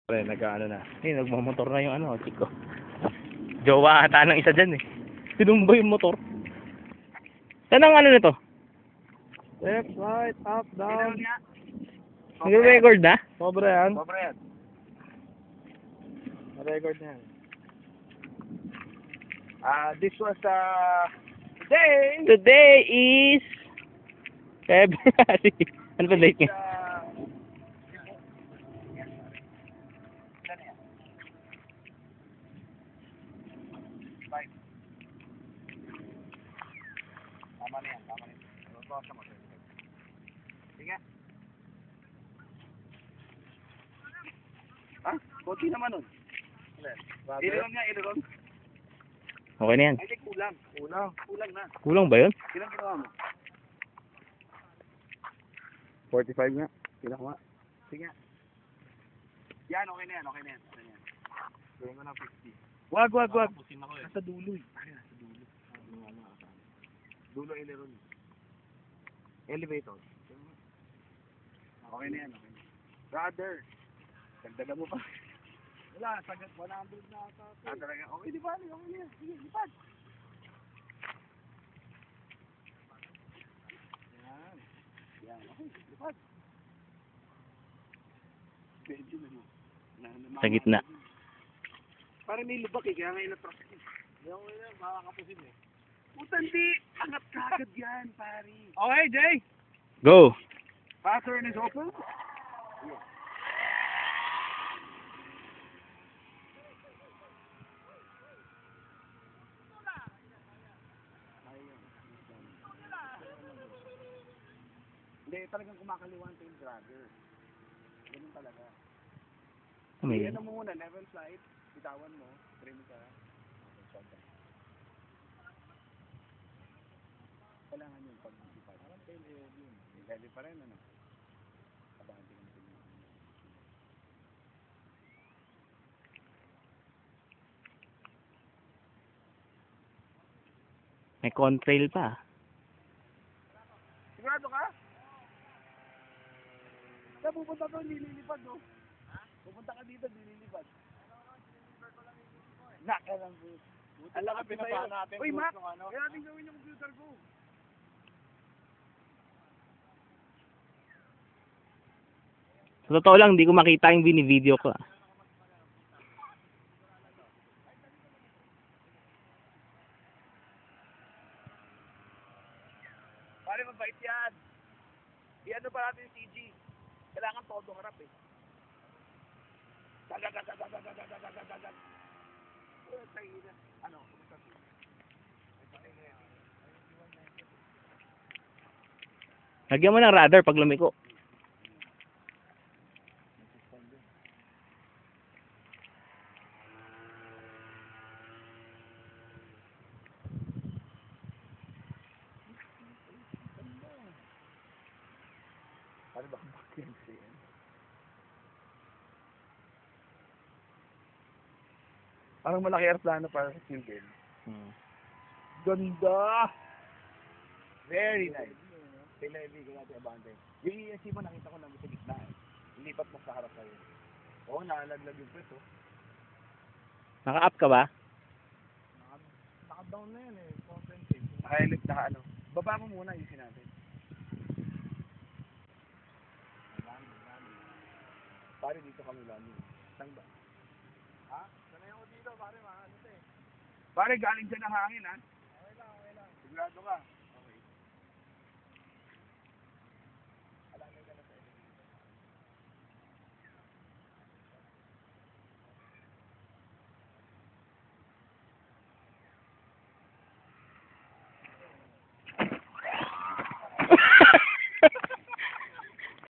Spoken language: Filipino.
Pre, nag-ano na. Eh, nagmamotor na yung ano, chiko. Jowa ata ng isa dyan eh. Pinumba yung motor. Saan ang ano nito? Left, right, up, down. Nag-record na? Sobra yan. Sobra yan. Na-record na yan. This was today. Today is February. Ano ba date niya? Tama na yan, tama na yan. Sige. Ha? Konti naman nun. Iliron nga, iliron. Okay na yan. Ay, kulang. Kulang. Kulang na. Kulang ba yun? Ilang ginawa mo? 45 nga. Kailan ko nga. Sige. Yan, okay na yan, okay na yan. Okay na yan. Gawin ko na 50. Wag. Pusin ako eh. Nasa dulo eh. Ay, nasa dulo. Dulo iliron. Elevator. Okay na yan, okay na. Brother, dagdagan mo pa. Wala, sagat 100 na ata. Talaga, okay, di ba? Okay na yan. Sige, lipad. Yan. Yan, okay, lipad. Medyo na mo. Sa gitna. Parang may lubak eh, kaya ngayon na-truck eh. Hindi ako yan, makakapusin eh. Puta, hindi! Angat ka agad yan, pari. Okay, Jay! Go! Pattern is open. Hindi, talagang kumakaliwan to yung driver. Ganun talaga. May Ano mo muna, level flight, bitawan mo, trim ka. Kailangan yung pag-ibig. Parang tail yun. Level pa rin, ano? Kabahante ka natin yun. may contrail pa. Sigurado ka? Saan pupunta to, nililipad, no? Pupunta ka dito, nililipad. Nakalang po. Alam ka, pinapa natin. Uy, Mac! Kaya natin gawin yung computer ko. Sa totoo lang, hindi ko makita yung bini-video ko. Pare, mabait yan. I-ano pa natin yung CG. Kailangan todo harap eh. Gagagagagagagagagagagagagag. Ano? Lagyan mo ng radar pag lumiko. Ano ba? Bakit yan? Parang malaki aeroplano para sa children. Ganda! Very nice. Sila ibigay natin abante. Yung ESC mo nakita ko na sa gitna eh. Ilipat mo sa harap kayo. Oo, nalaglag yung pwesto. Naka-up ka ba? Naka-down na yan eh. Compensate. Naka-elect na ano. Baba mo muna yung natin. Pare dito kami lalo. Saan ba? Ha? Sanay ako dito pare, maano to eh. Pare galing dyan ang hangin ha? Okay lang. Sigurado ka.